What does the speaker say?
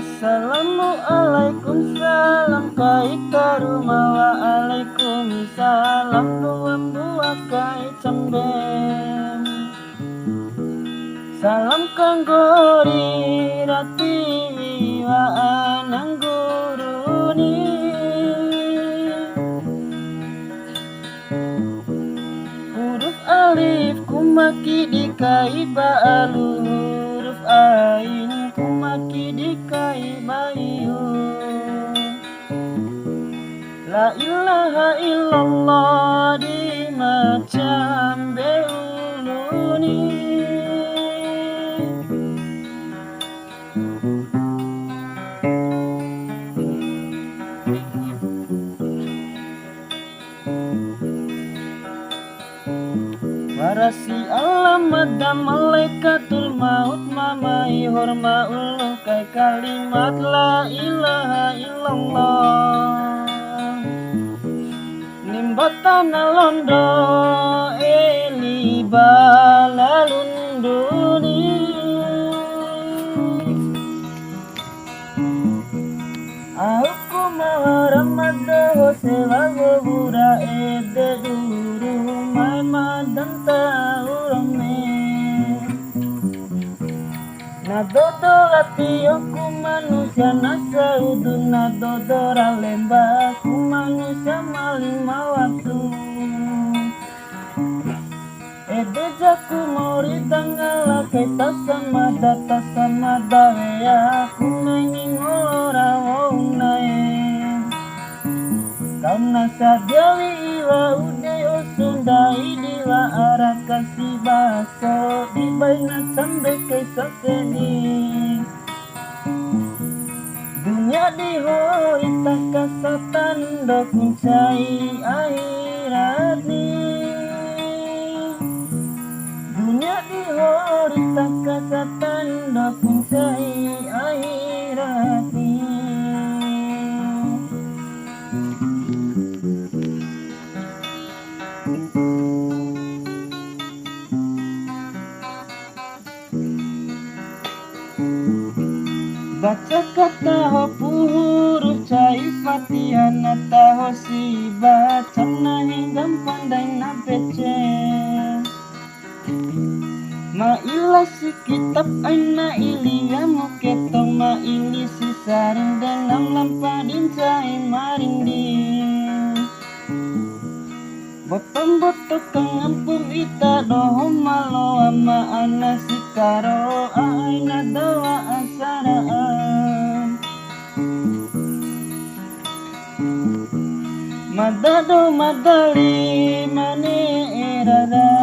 Assalamualaikum salam kai karuma waalaikumsalam duam buah kai cemben salam kanggo rati wa anang guruni huruf alif kumaki dikai baalu huruf ain kumaki dikai bayu la ilaha illallah di macam beuluni warasi alamat dan malaikatul maut mamai hormaullah kai kalimat la ilaha illallah nimbatana londo eli balalunduni aku maharamada sewa gobura ede duru mai madan taurame nadodo latiyoku manusia nasaudu nadodora lembaku manusia malima waktu ede jaku mori tangala kita sama ya aku mengingora waunae karena sadyawi iwa ude osundai diwa arah kasih baso di baina sampai kisah seni dunia dihoi tak kasatan dok mencai akhirat ni dunia dihoi tak kasatan dok mencai akhirat ni baca kata hopu huruf cai fatihah nata hosi baca nahi gampang dan napece ma ilasi kitab aina ilia muketong ma ili sisarin dalam lampadin cai marindi botong-botong kangampung ita doho malo ama anasi karo aina dawa asaraan madado madali mane erada